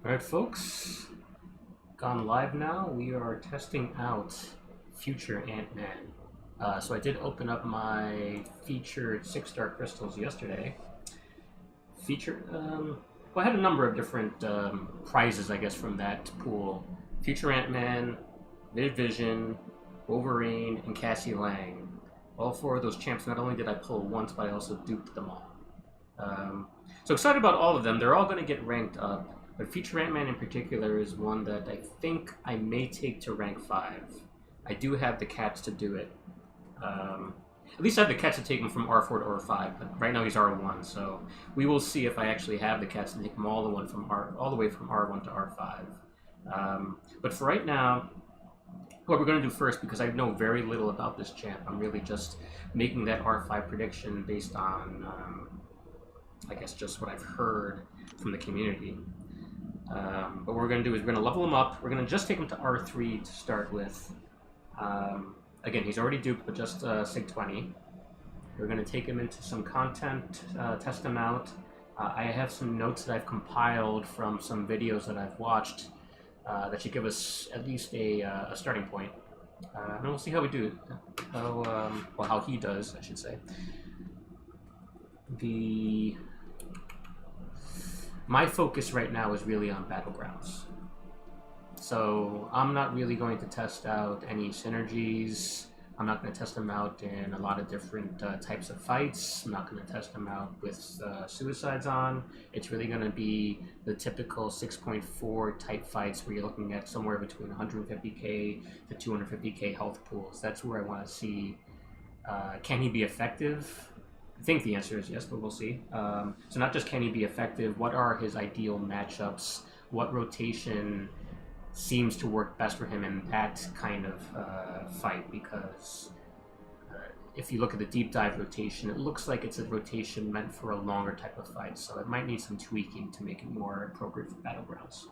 Alright folks, gone live now. We are testing out Future Ant-Man. So I did open up my featured 6-star crystals yesterday. Well, I had a number of different prizes, I guess, from that pool. Future Ant-Man, Vision, Wolverine, and Cassie Lang. All four of those champs, not only did I pull once, but I also duped them all. So excited about all of them. They're all going to get ranked up. But Future Ant-Man in particular is one that I think I may take to rank 5. I do have the cats to do it. At least I have the cats to take him from R4 to R5, but right now he's R1, so we will see if I actually have the cats to take him all the way from R1 to R5. But for right now, what we're going to do first, because I know very little about this champ, I'm really just making that R5 prediction based on, I guess, just what I've heard from the community. But what we're going to do is we're going to level him up. We're going to just take him to R3 to start with. Again, he's already duped, but just Sig 20. We're going to take him into some content, test him out. I have some notes that I've compiled from some videos that I've watched that should give us at least a starting point. And we'll see how we do. How he does, I should say. My focus right now is really on Battlegrounds. So I'm not really going to test out any synergies. I'm not going to test them out in a lot of different types of fights. I'm not going to test them out with suicides on. It's really going to be the typical 6.4 type fights where you're looking at somewhere between 150k to 250k health pools. That's where I want to see, can he be effective? I think the answer is yes, but we'll see. So not just can he be effective, what are his ideal matchups? What rotation seems to work best for him in that kind of fight? Because if you look at the deep dive rotation, it looks like it's a rotation meant for a longer type of fight, so it might need some tweaking to make it more appropriate for Battlegrounds.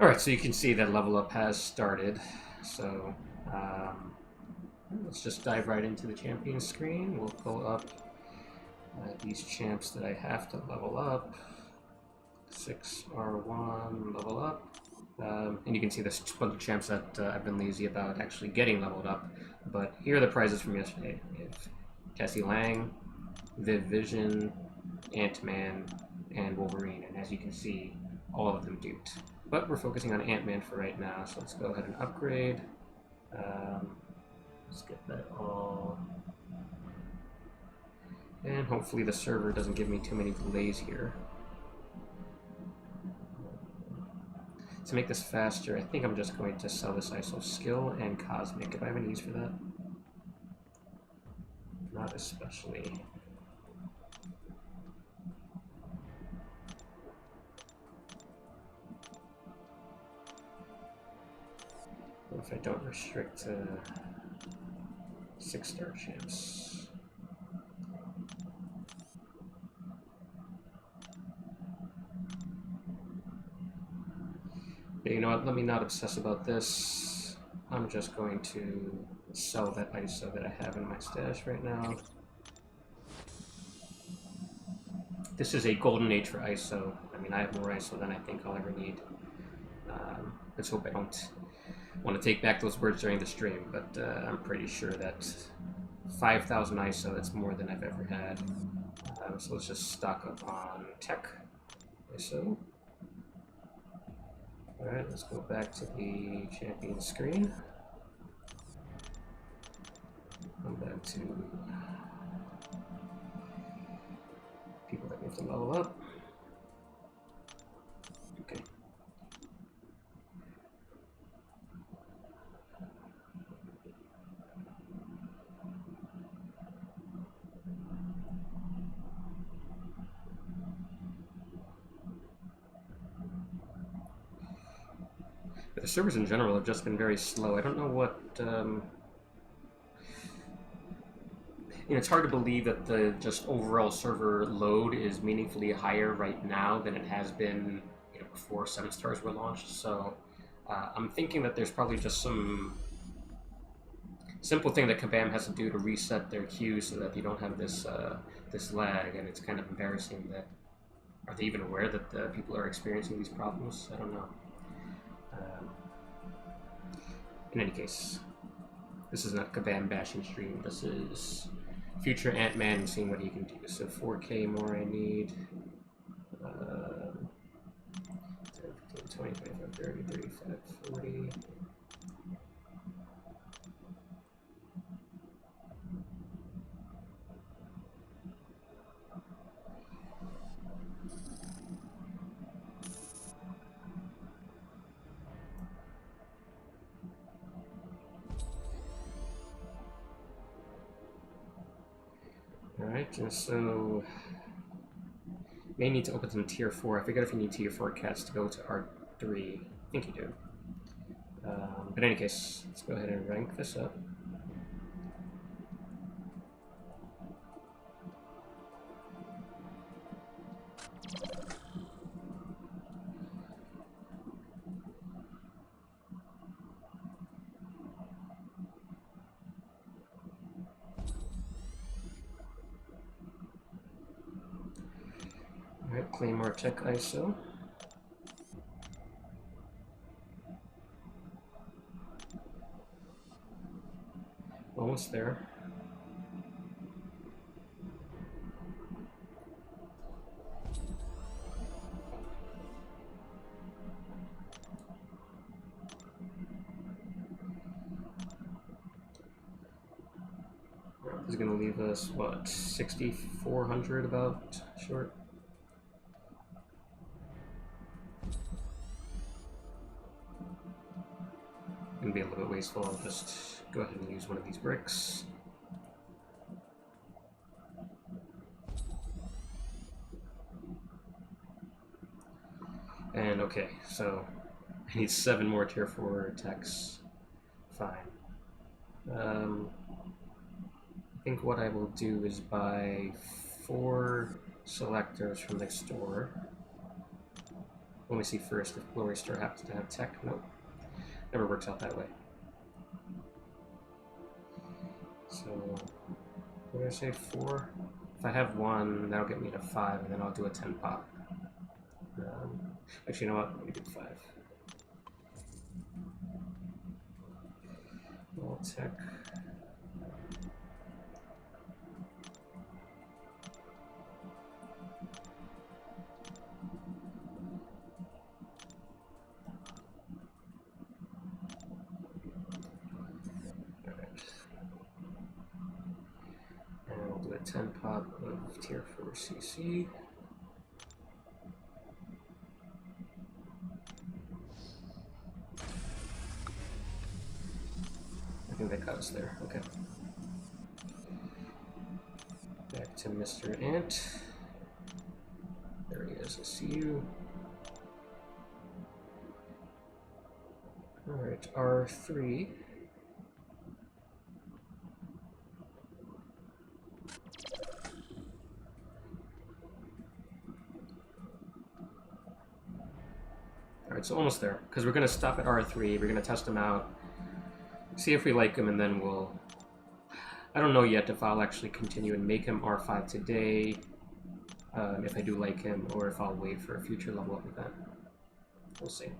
Alright, so you can see that level up has started. So let's just dive right into the champion screen. We'll pull up these champs that I have to level up. 6R1, level up. And you can see there's a bunch of champs that I've been lazy about actually getting leveled up. But here are the prizes from yesterday. We have Cassie Lang, Vision, Ant-Man, and Wolverine. And as you can see, all of them duped. But we're focusing on Ant-Man for right now, so let's go ahead and upgrade. Let's get that all. And hopefully the server doesn't give me too many delays here. To make this faster, I think I'm just going to sell this ISO skill and cosmic. If I have any use for that? Not especially. What if I don't restrict 6-star champs? But you know what, let me not obsess about this. I'm just going to sell that ISO that I have in my stash right now. This is a golden age for ISO. I mean, I have more ISO than I think I'll ever need. Let's hope I don't want to take back those words during the stream, but I'm pretty sure that 5,000 ISO, that's more than I've ever had. So let's just stock up on tech ISO. Alright, let's go back to the champion screen. Come back to people that we have to level up. Okay. But the servers in general have just been very slow. I don't know what... it's hard to believe that the just overall server load is meaningfully higher right now than it has been before 7 stars were launched. So I'm thinking that there's probably just some simple thing that Kabam has to do to reset their queue so that you don't have this this lag, and it's kind of embarrassing that Are they even aware that people are experiencing these problems? I don't know. Um, in any case, this is not Kabam bashing stream. This is future Ant-Man and seeing what he can do. So 4K more I need. 10, 15, 20, 25, 30, 35, 40. Alright, and so may need to open some tier 4. I forget if you need tier 4 cats to go to R3. I think you do. But in any case, let's go ahead and rank this up. Alright, Claymore Tech ISO. Almost there. This is going to leave us, what, 6,400 about short? Gonna be a little bit wasteful. I'll just go ahead and use one of these bricks. And okay, so I need 7 more tier 4 techs. Fine. I think what I will do is buy 4 selectors from next door. Let me see first if Glory Store happens to have tech. Nope. Never works out that way. So, what did I say? 4? If I have 1, that'll get me to 5, and then I'll do a 10 pop. Actually, you know what? Let me do 5. All tech. And we'll do a 10 pop of tier 4 CC. I think that got us there. Okay. Back to Mr. Ant. There he is. I see you. Alright, R3. Alright, so almost there. Because we're going to stop at R3. We're going to test them out. See if we like him, and then we'll... I don't know yet if I'll actually continue and make him R5 today, if I do like him, or if I'll wait for a future level up event. We'll see.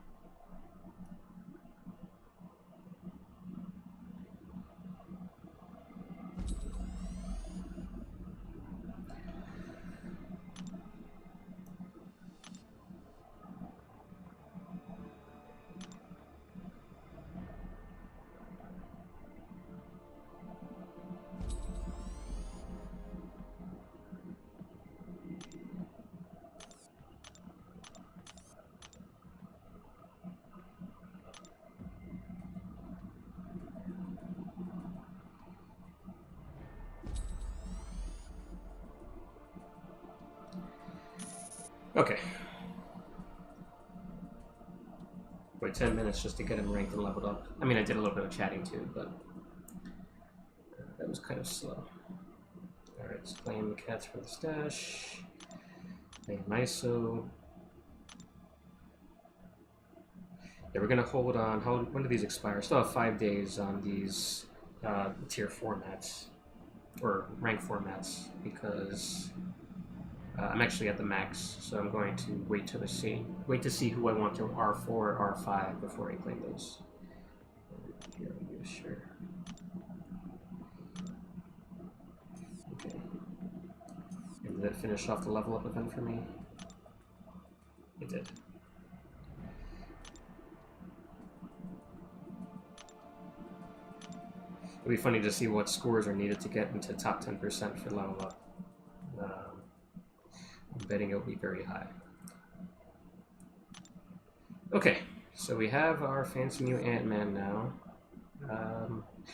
Okay. Wait 10 minutes just to get him ranked and leveled up. I mean, I did a little bit of chatting too, but that was kind of slow. Alright, let's claim the cats for the stash. Claim ISO. Yeah, we're gonna hold on. When do these expire? Still have 5 days on these tier formats, or rank formats, because I'm actually at the max, so I'm going to wait to see who I want to R4 or R5 before I claim those. Here we go, sure. Okay. And did that finish off the level up event for me? It did. It'll be funny to see what scores are needed to get into top 10% for level up. I'm betting it'll be very high. Okay, so we have our fancy new Ant-Man now.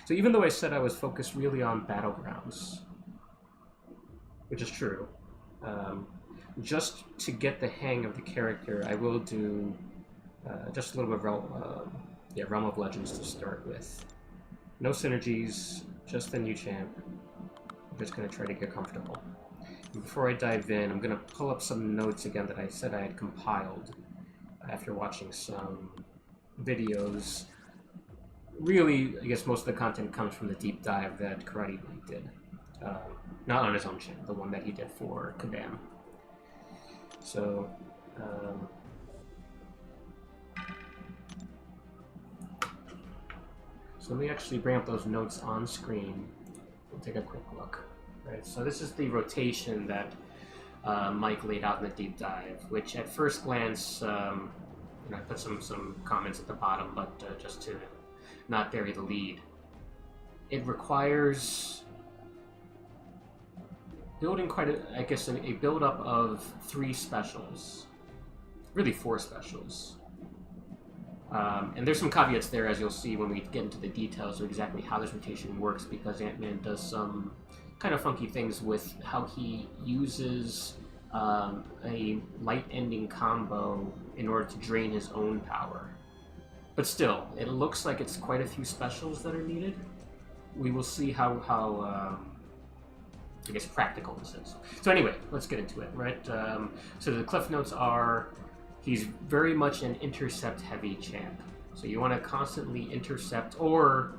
So even though I said I was focused really on Battlegrounds, which is true, just to get the hang of the character, I will do just a little bit of Realm of Legends to start with. No synergies, just the new champ. I'm just going to try to get comfortable. And before I dive in, I'm going to pull up some notes again that I said I had compiled after watching some videos. Really, I guess most of the content comes from the deep dive that Karate Blade did. Not on his own channel, the one that he did for Kabam. So, so let me actually bring up those notes on screen. We'll take a quick look. Right, so this is the rotation that Mike laid out in the deep dive, which at first glance, I put some comments at the bottom, but just to not bury the lead. It requires building quite a build-up of 3 specials. Really 4 specials. And there's some caveats there, as you'll see when we get into the details of exactly how this rotation works, because Ant-Man does some kind of funky things with how he uses a light-ending combo in order to drain his own power. But still, it looks like it's quite a few specials that are needed. We will see how I guess, practical this is. So anyway, let's get into it, right? So the cliff notes are, he's very much an intercept-heavy champ. So you want to constantly intercept or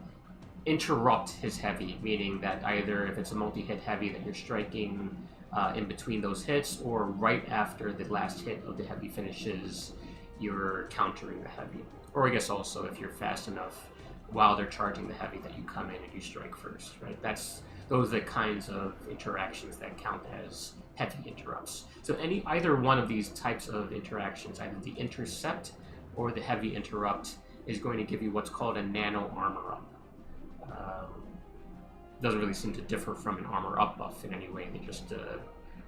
interrupt his heavy, meaning that either if it's a multi-hit heavy that you're striking in between those hits, or right after the last hit of the heavy finishes, you're countering the heavy. Or I guess also if you're fast enough while they're charging the heavy that you come in and you strike first, right? Those are the kinds of interactions that count as heavy interrupts. So either one of these types of interactions, either the intercept or the heavy interrupt, is going to give you what's called a nano armor up. Doesn't really seem to differ from an armor up buff in any way. They're just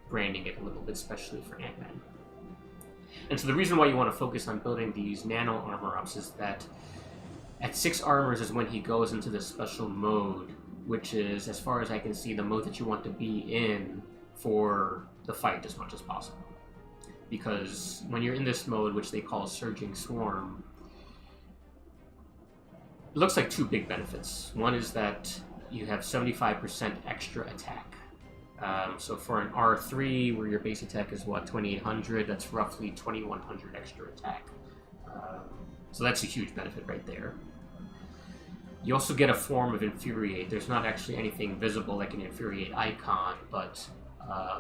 branding it a little bit specially for Ant-Man. And so the reason why you want to focus on building these nano armor ups is that at 6 armors is when he goes into this special mode, which is, as far as I can see, the mode that you want to be in for the fight as much as possible. Because when you're in this mode, which they call Surging Swarm, it looks like 2 big benefits. One is that you have 75% extra attack. So for an R3, where your base attack is, 2800, that's roughly 2100 extra attack. So that's a huge benefit right there. You also get a form of Infuriate. There's not actually anything visible like an Infuriate icon, but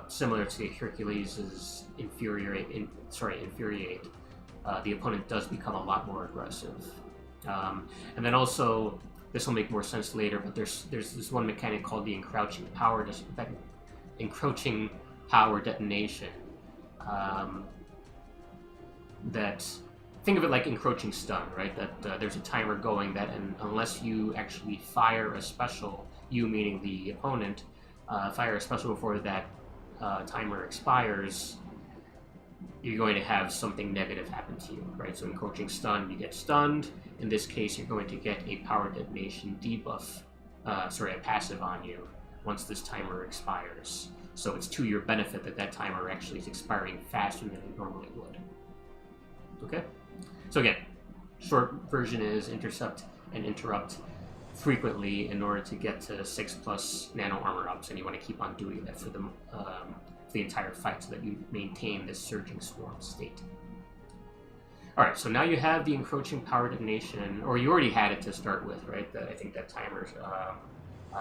similar to Hercules' Infuriate, the opponent does become a lot more aggressive. And then also, this will make more sense later, but there's this one mechanic called the Encroaching Power Detonation. That, think of it like Encroaching Stun, right? That there's a timer going that, and unless you actually fire a special, you meaning the opponent, fire a special before that timer expires, you're going to have something negative happen to you, right? So Encroaching Stun, you get stunned. In this case, you're going to get a Power Detonation debuff, a passive on you once this timer expires. So it's to your benefit that timer actually is expiring faster than it normally would. Okay? So again, short version is intercept and interrupt frequently in order to get to 6+ nano armor ups, and you want to keep on doing that for the entire fight so that you maintain this Surging Swarm state. Alright, so now you have the Encroaching Power Detonation, or you already had it to start with, right? I think that timer's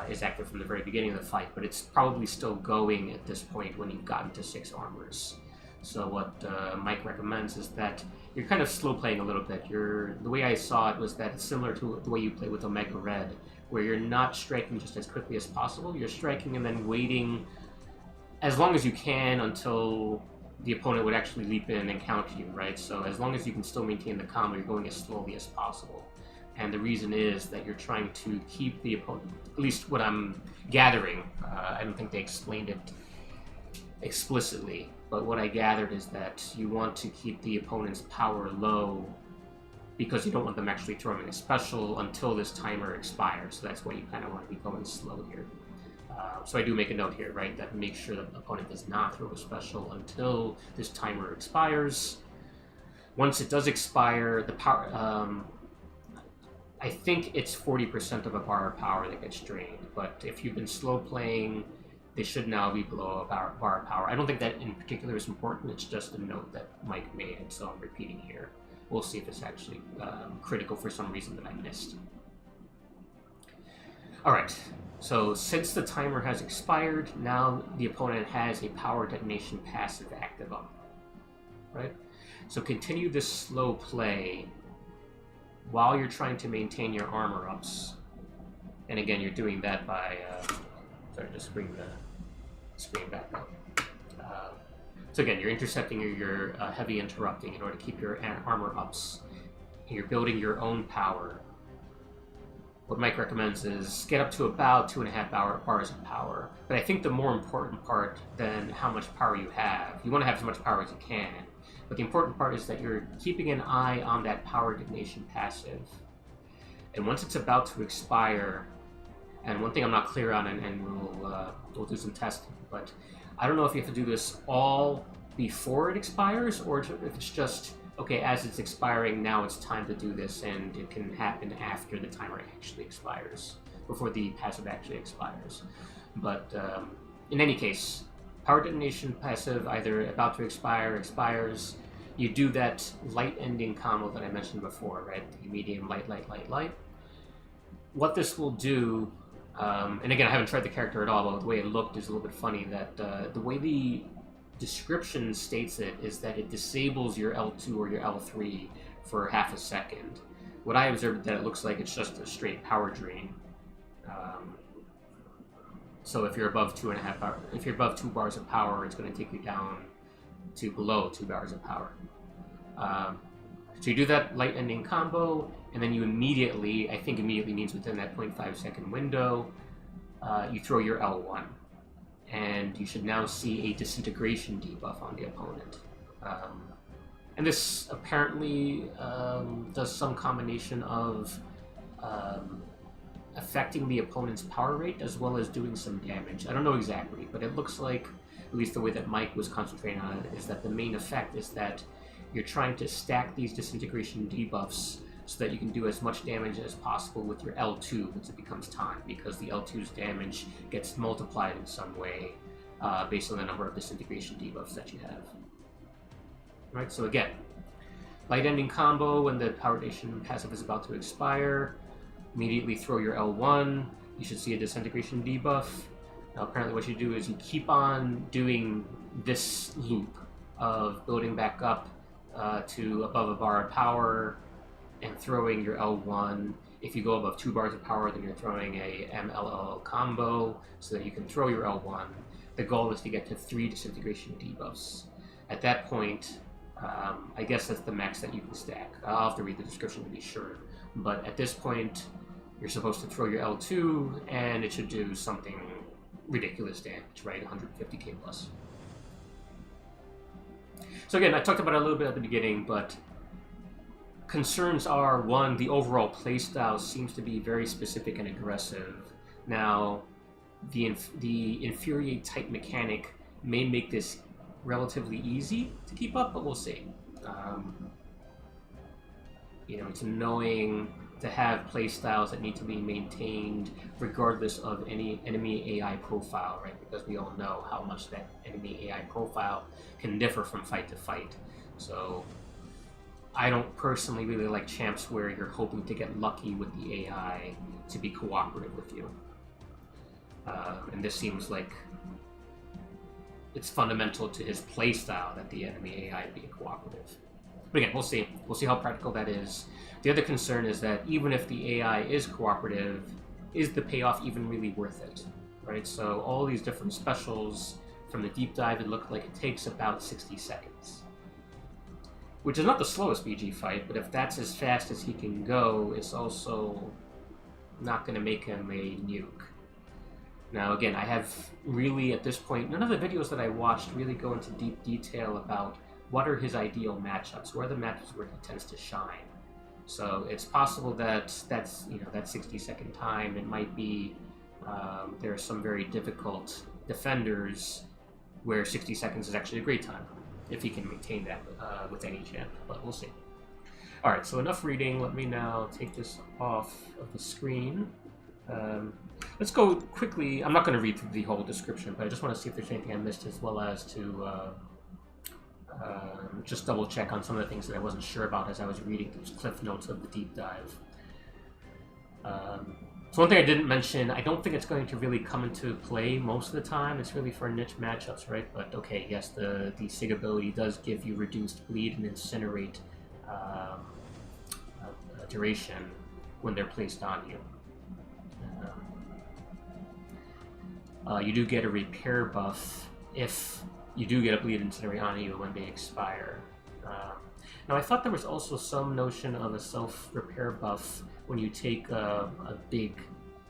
is active from the very beginning of the fight, but it's probably still going at this point when you've gotten to 6 armors. So what Mike recommends is that you're kind of slow playing a little bit. The way I saw it was that it's similar to the way you play with Omega Red, where you're not striking just as quickly as possible. You're striking and then waiting as long as you can until the opponent would actually leap in and counter you, right? So as long as you can still maintain the combo, you're going as slowly as possible. And the reason is that you're trying to keep the opponent, at least what I'm gathering, I don't think they explained it explicitly, but what I gathered is that you want to keep the opponent's power low because you don't want them actually throwing a special until this timer expires. So that's why you kind of want to be going slow here. So I do make a note here, right, that make sure that the opponent does not throw a special until this timer expires. Once it does expire, the power... I think it's 40% of a bar of power that gets drained, but if you've been slow playing, they should now be below a bar of power. I don't think that in particular is important, it's just a note that Mike made, so I'm repeating here. We'll see if it's actually critical for some reason that I missed. Alright, so since the timer has expired, now the opponent has a power detonation passive active up. Right? So continue this slow play while you're trying to maintain your armor ups. And again, you're doing that by... sorry, just bring the screen back up. So again, you're intercepting your heavy interrupting in order to keep your armor ups. And you're building your own power. What Mike recommends is get up to about 2.5 bars of power. But I think the more important part than how much power you have, you want to have as much power as you can. But the important part is that you're keeping an eye on that power detonation passive. And once it's about to expire, and one thing I'm not clear on, and we'll do some testing, but I don't know if you have to do this all before it expires, or if it's just, okay, as it's expiring, now it's time to do this, and it can happen after the timer actually expires, before the passive actually expires. But in any case, power detonation passive, either about to expire, expires. You do that light ending combo that I mentioned before, right? The medium, light, light, light, light. What this will do, and again, I haven't tried the character at all, but the way it looked is a little bit funny, that the way the description states it is that it disables your L2 or your L3 for half a second. What I observed that it looks like it's just a straight power drain. So if you're above 2.5 bars, if you're above 2 bars of power, it's going to take you down to below 2 bars of power. So you do that light ending combo, and then you immediately, I think immediately means within that 0.5 second window, you throw your L1. And you should now see a disintegration debuff on the opponent. And this apparently does some combination of affecting the opponent's power rate as well as doing some damage. I don't know exactly, but it looks like, at least the way that Mike was concentrating on it, is that the main effect is that you're trying to stack these disintegration debuffs so that you can do as much damage as possible with your L2 once it becomes time, because the L2's damage gets multiplied in some way based on the number of disintegration debuffs that you have. Right, so again, light ending combo when the power detonation passive is about to expire. Immediately throw your L1, you should see a disintegration debuff. Now apparently what you do is you keep on doing this loop of building back up to above a bar of power and throwing your L1. If you go above 2 bars of power, then you're throwing a MLL combo so that you can throw your L1. The goal is to get to 3 disintegration debuffs. At that point, I guess that's the max that you can stack. I'll have to read the description to be sure. But at this point, you're supposed to throw your L2, and it should do something ridiculous damage, right? 150k plus. So again, I talked about it a little bit at the beginning, but concerns are, one, the overall playstyle seems to be very specific and aggressive. Now, the Infuriate type mechanic may make this relatively easy to keep up, but we'll see. You know, it's annoying to have playstyles that need to be maintained regardless of any enemy AI profile, right? Because we all know how much that enemy AI profile can differ from fight to fight. So I don't personally really like champs where you're hoping to get lucky with the AI to be cooperative with you. And this seems like it's fundamental to his playstyle that the enemy AI be cooperative. But again, we'll see. We'll see how practical that is. The other concern is that even if the AI is cooperative, is the payoff even really worth it? Right? So all these different specials from the deep dive, it looked like it takes about 60 seconds. Which is not the slowest BG fight, but if that's as fast as he can go, it's also not going to make him a nuke. Now, again, I have really, at this point, none of the videos that I watched really go into deep detail about what are his ideal matchups, where are the matchups where he tends to shine. So it's possible that that 60-second time, it might be there are some very difficult defenders where 60 seconds is actually a great time, if he can maintain that with any champ, but we'll see. Alright, so enough reading. Let me now take this off of the screen. Let's go quickly. I'm not going to read through the whole description, but I just want to see if there's anything I missed, as well as to just double check on some of the things that I wasn't sure about as I was reading those cliff notes of the deep dive. So one thing I didn't mention, I don't think it's going to really come into play most of the time. It's really for niche matchups, right? But okay, yes, the SIG ability does give you reduced bleed and incinerate duration when they're placed on you. You do get a repair buff if you do get a bleed incinerate on you when they expire. Now I thought there was also some notion of a self-repair buff when you take a big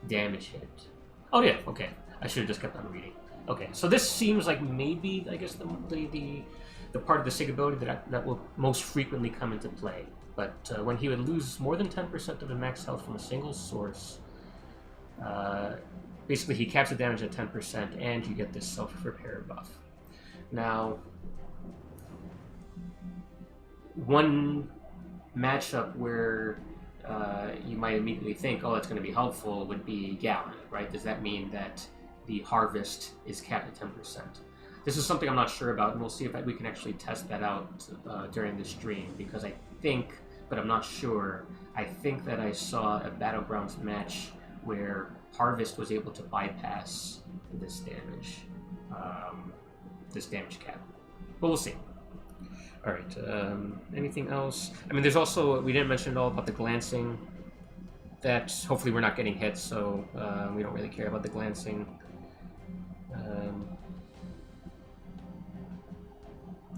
damage hit. Oh yeah, okay. I should have just kept on reading. Okay, so this seems like maybe, I guess, the part of the SIG ability that will most frequently come into play. But when he would lose more than 10% of his max health from a single source, basically he caps the damage at 10% and you get this self-repair buff. Now, one matchup where you might immediately think, oh, that's going to be helpful, would be Gallon, right? Does that mean that the harvest is capped at 10%? This is something I'm not sure about, and we'll see if we can actually test that out during the stream, because I think, but I'm not sure, I think that I saw a Battlegrounds match where Harvest was able to bypass this damage cap. But we'll see. Alright, anything else? I mean, there's also, we didn't mention at all about the glancing. That, hopefully we're not getting hit, so we don't really care about the glancing.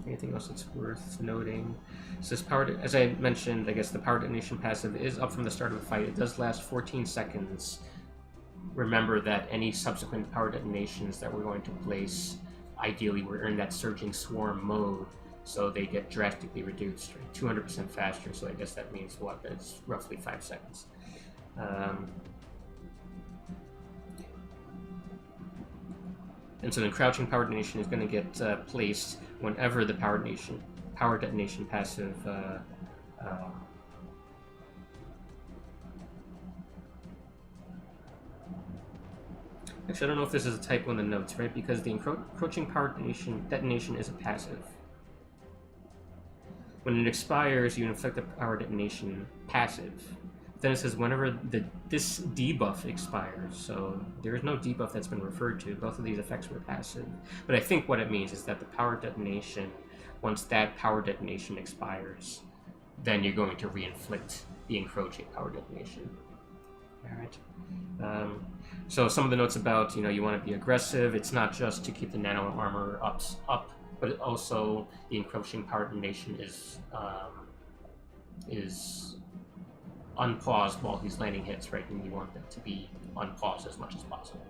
Anything else that's worth noting? So this power, as I mentioned, I guess the power detonation passive is up from the start of the fight. It does last 14 seconds. Remember that any subsequent power detonations that we're going to place, ideally we're in that surging swarm mode, so they get drastically reduced, right? 200% faster, so I guess that means what? That's roughly 5 seconds. And so the crouching power detonation is going to get placed whenever the power detonation passive actually, I don't know if this is a typo in the notes, right? Because the encroaching power detonation is a passive. When it expires, you inflict a power detonation passive. Then it says whenever this debuff expires, so there is no debuff that's been referred to. Both of these effects were passive. But I think what it means is that the power detonation, once that power detonation expires, then you're going to re-inflict the encroaching power detonation. Alright. So some of the notes about, you want to be aggressive. It's not just to keep the nano armor up, but also the encroaching power detonation is unpaused while he's landing hits, right? And you want them to be unpaused as much as possible.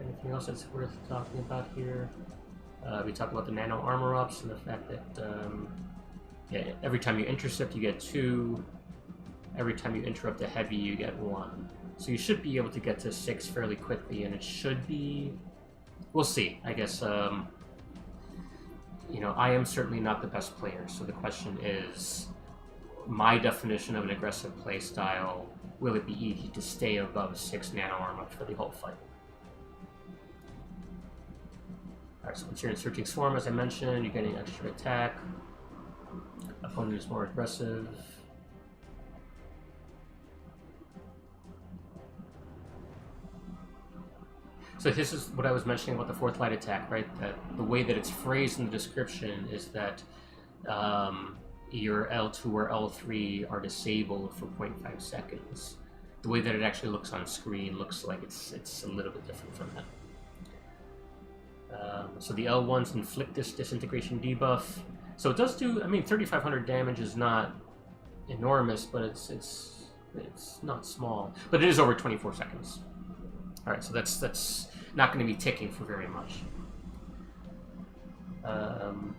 Anything else that's worth talking about here? We talked about the nano armor ups and the fact that every time you intercept, you get 2. Every time you interrupt a heavy, you get 1. So you should be able to get to 6 fairly quickly, and it should be... We'll see. I guess, I am certainly not the best player, so the question is, my definition of an aggressive playstyle, will it be easy to stay above 6 nano armor for the whole fight? Alright. Alright, so once you're in Searching Swarm, as I mentioned, you're getting extra attack. Opponent is more aggressive. So this is what I was mentioning about the fourth light attack, right? That the way that it's phrased in the description is that your L2 or L3 are disabled for 0.5 seconds. The way that it actually looks on screen looks like it's a little bit different from that. So the L1s inflict this disintegration debuff. So it does do, I mean, 3,500 damage is not enormous, but it's not small. But it is over 24 seconds. All right, so that's not going to be ticking for very much. And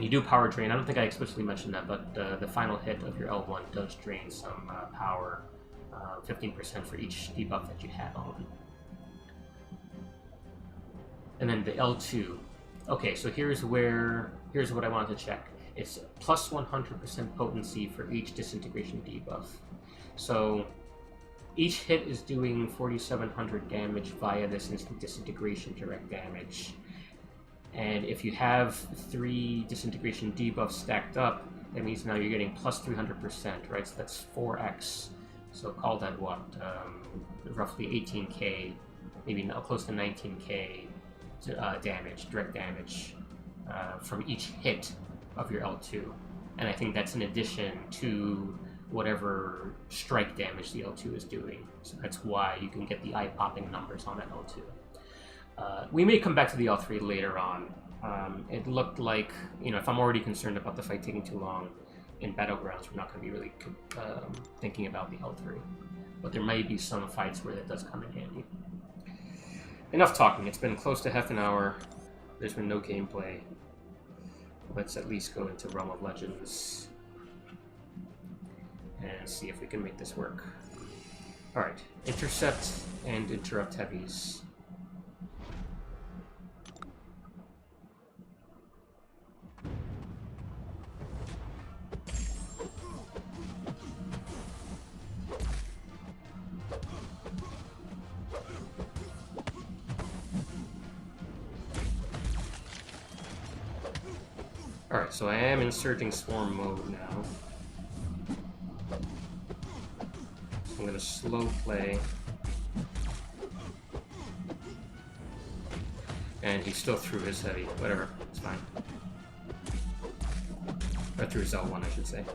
you do power drain. I don't think I explicitly mentioned that, but the final hit of your L1 does drain some power, 15% for each debuff that you have on. And then the L2. Okay, so here's what I wanted to check. It's plus 100% potency for each disintegration debuff. So each hit is doing 4,700 damage via this instant disintegration direct damage. And if you have 3 disintegration debuffs stacked up, that means now you're getting plus 300%, right? So that's 4x. So call that what? Roughly 18k, maybe close to 19k damage, direct damage from each hit of your L2. And I think that's in addition to whatever strike damage the L2 is doing. So that's why you can get the eye-popping numbers on that L2. We may come back to the L3 later on. It looked like, if I'm already concerned about the fight taking too long in Battlegrounds, we're not going to be really thinking about the L3. But there may be some fights where that does come in handy. Enough talking. It's been close to half an hour. There's been no gameplay. Let's at least go into Realm of Legends and see if we can make this work. Alright, intercept and interrupt heavies. Alright, so I am in Surging Swarm mode now. So I'm going to slow play. And he still threw his heavy. Whatever, it's fine. Or threw his L1, I should say.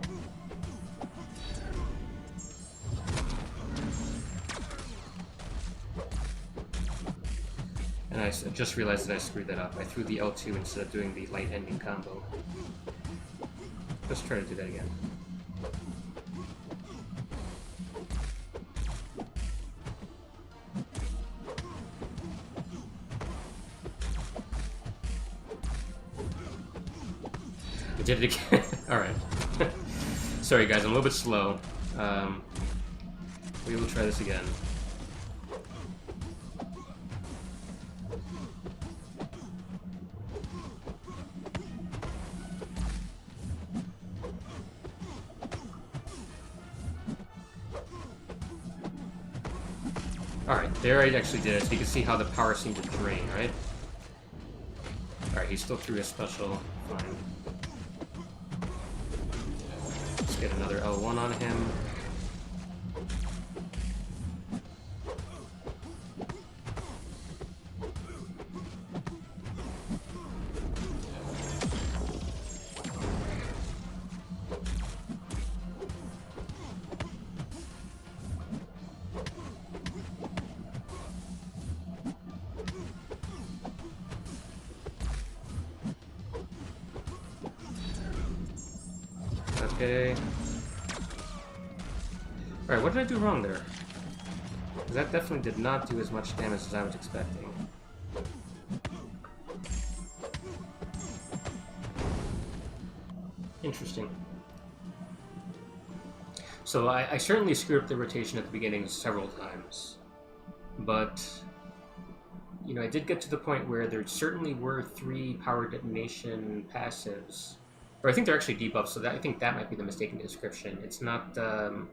And I just realized that I screwed that up. I threw the L2 instead of doing the light ending combo. Let's try to do that again. I did it again. Alright. Sorry guys, I'm a little bit slow. We will try this again. Alright, there I actually did it, so you can see how the power seemed to drain, right? Alright, he still threw his special. Fine. Let's get another L1 on him. Okay. Alright, what did I do wrong there? That definitely did not do as much damage as I was expecting. Interesting. So I certainly screwed up the rotation at the beginning several times. But, I did get to the point where there certainly were 3 power detonation passives. Or I think they're actually debuffs, so I think that might be the mistaken description. It's not the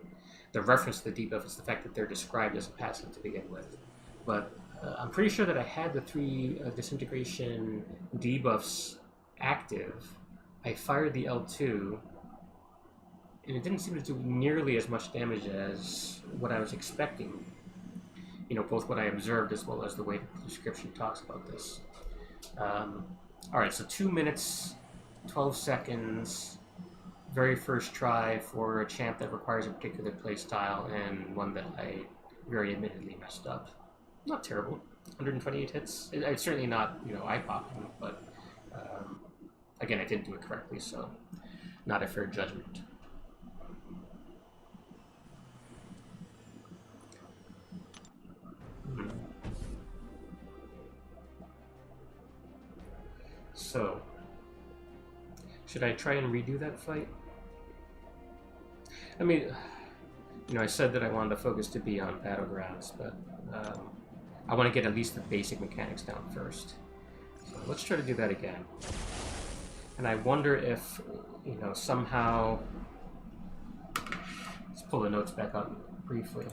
reference to the debuff, it's the fact that they're described as a passive to begin with. But I'm pretty sure that I had the 3 disintegration debuffs active. I fired the L2, and it didn't seem to do nearly as much damage as what I was expecting. You know, both what I observed as well as the way the description talks about this. Alright, so 2 minutes, 12 seconds, very first try for a champ that requires a particular playstyle, and one that I very admittedly messed up. Not terrible. 128 hits. It's certainly not, you know, eye-popping, but again, I didn't do it correctly, so not a fair judgment. So, should I try and redo that fight? I mean, you know, I said that I wanted the focus to be on Battlegrounds, but I want to get at least the basic mechanics down first. So let's try to do that again. And I wonder if, you know, somehow... Let's pull the notes back up briefly.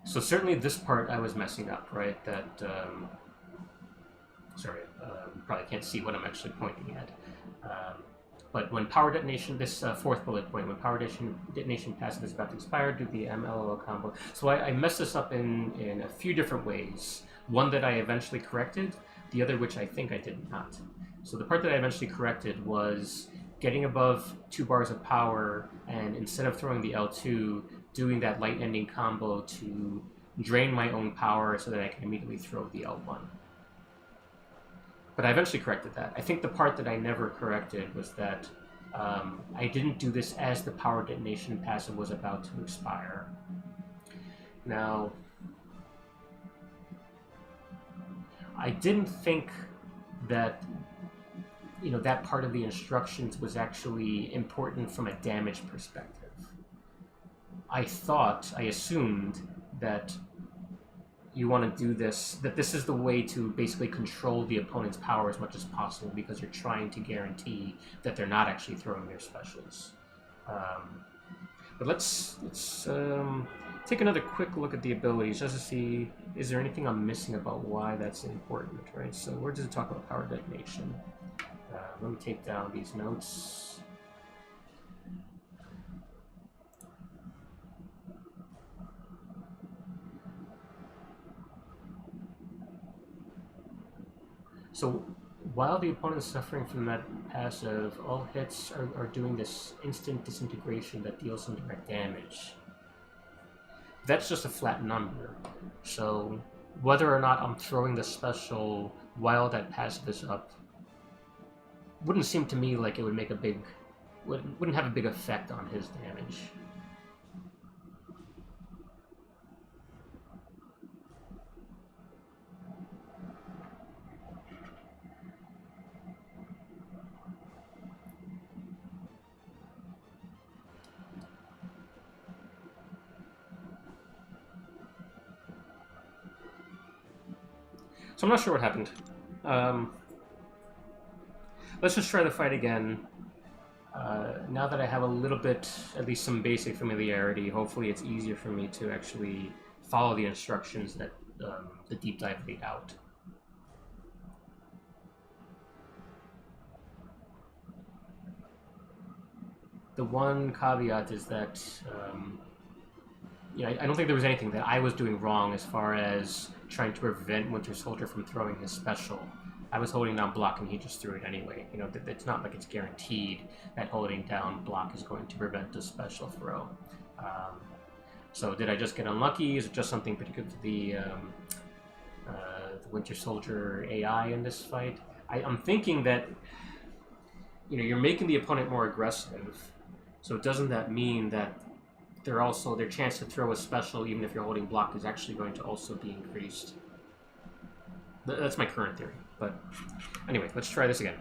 So certainly this part I was messing up, right? That, sorry, you probably can't see what I'm actually pointing at. But when power detonation, this fourth bullet point, when power detonation passive is about to expire, do the MLO combo. So I messed this up in a few different ways. One that I eventually corrected, the other which I think I did not. So the part that I eventually corrected was getting above 2 bars of power, and instead of throwing the L2, doing that light ending combo to drain my own power so that I can immediately throw the L1. But I eventually corrected that. I think the part that I never corrected was that I didn't do this as the power detonation passive was about to expire. Now, I didn't think that, you know, that part of the instructions was actually important from a damage perspective. I assumed that you want to do this, that this is the way to basically control the opponent's power as much as possible, because you're trying to guarantee that they're not actually throwing their specials. But let's take another quick look at the abilities just to see, is there anything I'm missing about why that's important, right? So where does it talk about power detonation? Let me take down these notes. So while the opponent is suffering from that passive, all hits are doing this instant disintegration that deals some direct damage. That's just a flat number. So whether or not I'm throwing the special while that passive is up wouldn't seem to me like it would make a big... wouldn't have a big effect on his damage. So I'm not sure what happened. Let's just try the fight again. Now that I have a little bit, at least some basic familiarity, hopefully it's easier for me to actually follow the instructions that the deep dive laid out. The one caveat is that you know, I don't think there was anything that I was doing wrong as far as trying to prevent Winter Soldier from throwing his special. I was holding down block and he just threw it anyway. You know, it's not like it's guaranteed that holding down block is going to prevent the special throw. So did I just get unlucky? Is it just something particular to the Winter Soldier AI in this fight? I'm thinking that, you know, you're making the opponent more aggressive. So doesn't that mean that their chance to throw a special, even if you're holding block, is actually going to also be increased? That's my current theory. But anyway, let's try this again.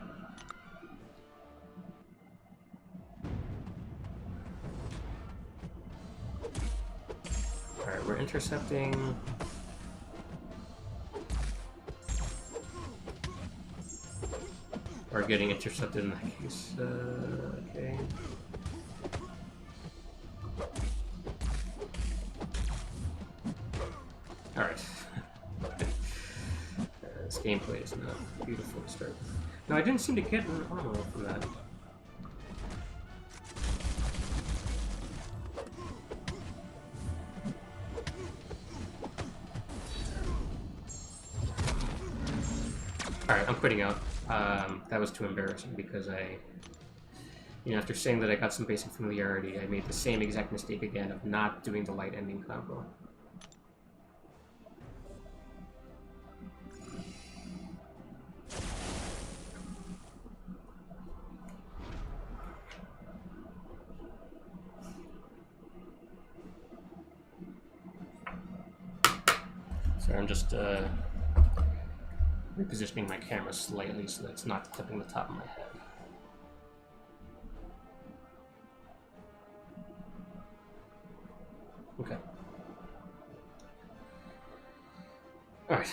Alright, we're intercepting. Or getting intercepted in that case. Okay. gameplay is not beautiful to start with. No, I didn't seem to get an armor from that. Alright, I'm quitting out. That was too embarrassing because after saying that I got some basic familiarity, I made the same exact mistake again of not doing the light ending combo. So I'm just repositioning my camera slightly so that it's not clipping the top of my head. Okay. Alright.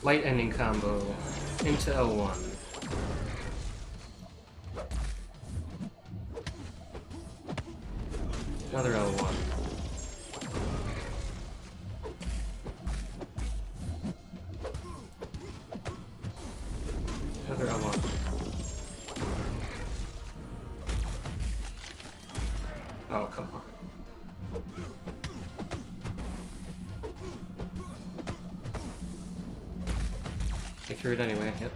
Light ending combo into L1. Another L1. Another L1. Oh, come on. Get through it anyway, yep.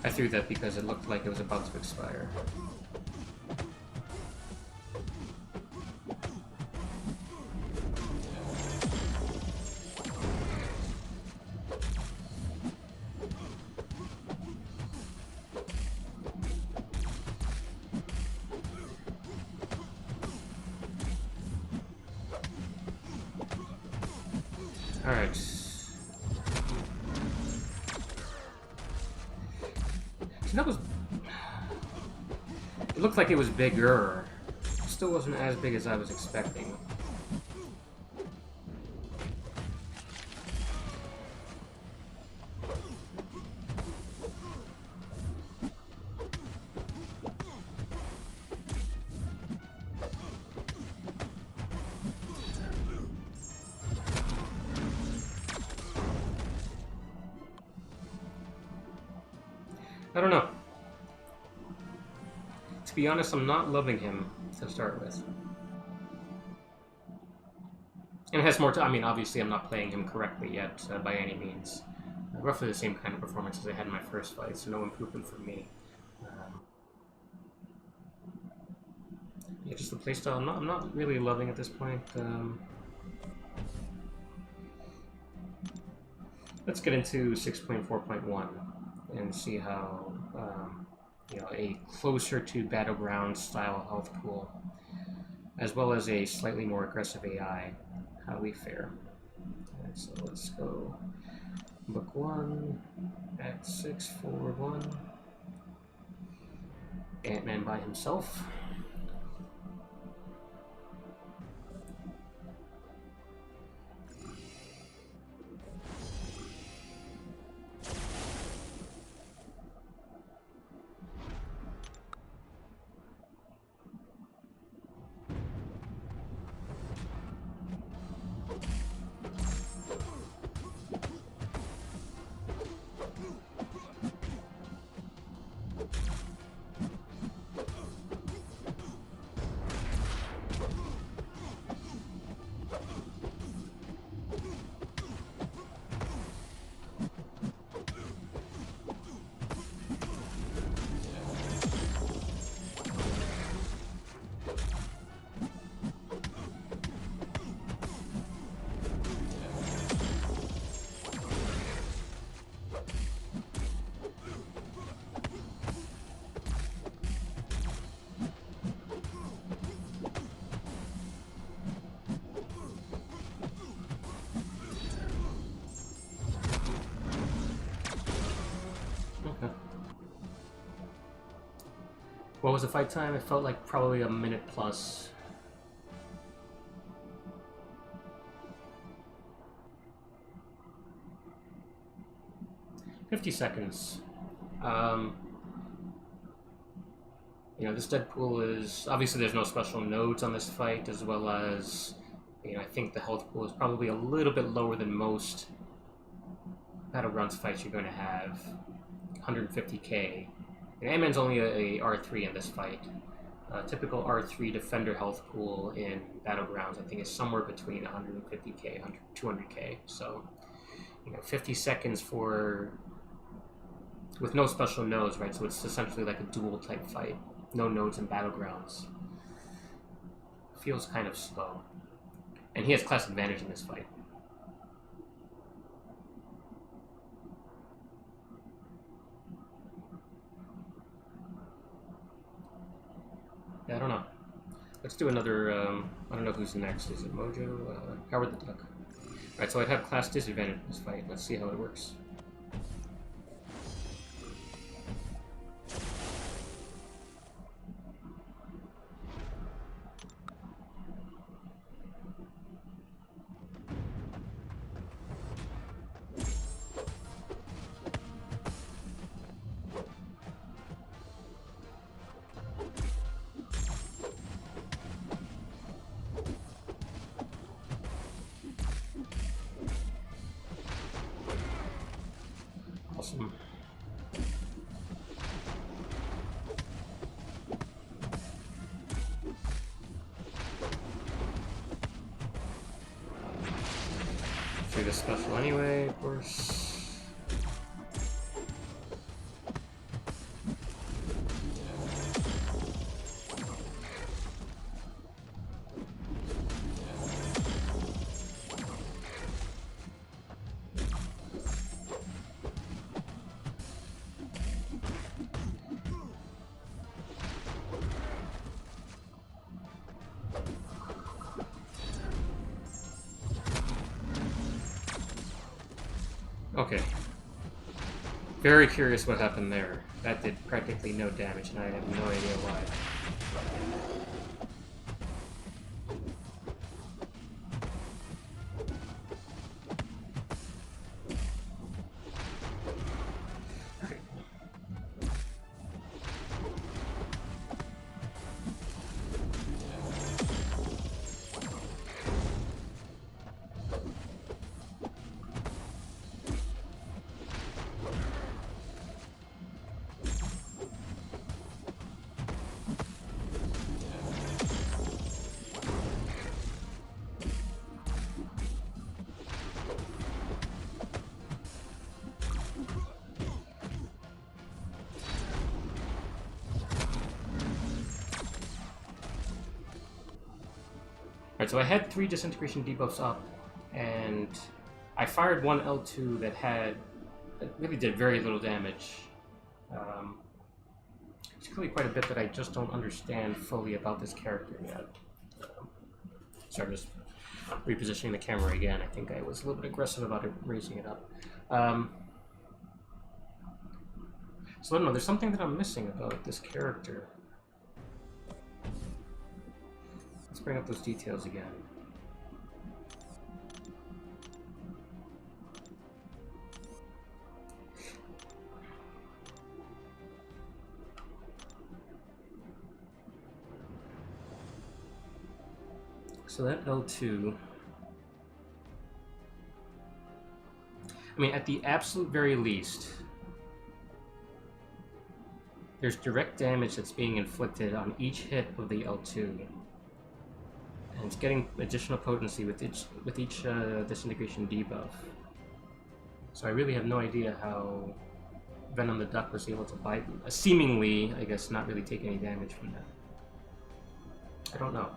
I threw that because it looked like it was about to expire. Alright. So that was... It looked like it was bigger. It still wasn't as big as I was expecting. I don't know. To be honest, I'm not loving him to start with. And it has more to... I mean, obviously I'm not playing him correctly yet, by any means. Roughly the same kind of performance as I had in my first fight, so no improvement for me. Yeah, just the playstyle, I'm not really loving at this point. Let's get into 6.4.1 and see how, a closer to Battleground style health pool, as well as a slightly more aggressive AI, how we fare. Alright, so let's go book 1 at 641. Ant-Man by himself. What was the fight time? It felt like probably a minute plus. $50 seconds. You know, this Deadpool is... Obviously, there's no special nodes on this fight, as well as... You know, I think the health pool is probably a little bit lower than most Battlegrounds fights you're going to have. 150k. And Ant-Man's only a R3 in this fight. Typical R3 defender health pool in Battlegrounds, I think, is somewhere between 150k and 200k. So, you know, 50 seconds for... with no special nodes, right? So it's essentially like a duel type fight. No nodes in Battlegrounds. Feels kind of slow. And he has class advantage in this fight. Yeah, I don't know. Let's do another, I don't know who's next. Is it Mojo? Howard the Duck. Alright, so I'd have class disadvantage in this fight. Let's see how it works. Awesome. Do this special anyway, of course. Okay. Very curious what happened there. That did practically no damage, and I have no idea why. Alright, so I had 3 disintegration debuffs up, and I fired one L2 that really did very little damage. It's clearly quite a bit that I just don't understand fully about this character yet. Sorry, I'm just repositioning the camera again. I think I was a little bit aggressive about it, raising it up. So I don't know, there's something that I'm missing about this character. Let's bring up those details again. So that L2... I mean, at the absolute very least, there's direct damage that's being inflicted on each hit of the L2. And it's getting additional potency with each disintegration debuff. So I really have no idea how Venom the Duck was able to seemingly, I guess, not really take any damage from that. I don't know.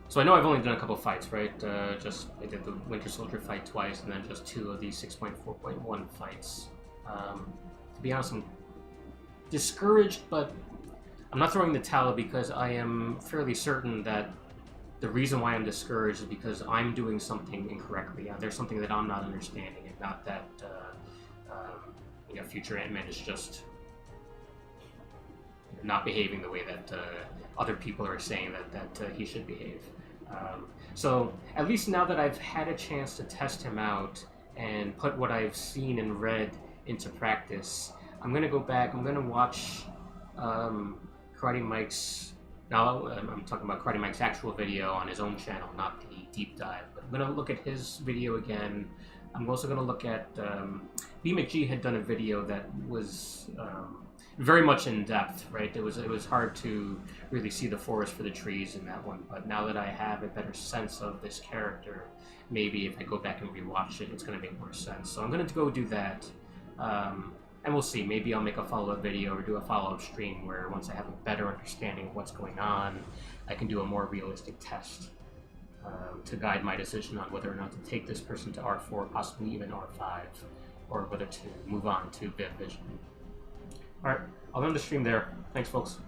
So I know I've only done a couple fights, right? I did the Winter Soldier fight twice, and then just 2 of these 6.4.1 fights. To be honest, I'm discouraged, but I'm not throwing the towel because I am fairly certain that the reason why I'm discouraged is because I'm doing something incorrectly. There's something that I'm not understanding, and not that yeah, future Ant-Man is just not behaving the way that other people are saying that he should behave. So at least now that I've had a chance to test him out and put what I've seen and read into practice, I'm gonna go back. I'm gonna watch Karate Mike's. Now I'm talking about Karate Mike's actual video on his own channel, not the deep dive. But I'm gonna look at his video again. I'm also gonna look at B McG had done a video that was very much in depth, right? It was hard to really see the forest for the trees in that one. But now that I have a better sense of this character, maybe if I go back and rewatch it, it's gonna make more sense. So I'm gonna go do that. And we'll see. Maybe I'll make a follow-up video or do a follow-up stream where once I have a better understanding of what's going on, I can do a more realistic test to guide my decision on whether or not to take this person to R4, possibly even R5, or whether to move on to Viv Vision. Alright, I'll end the stream there. Thanks, folks.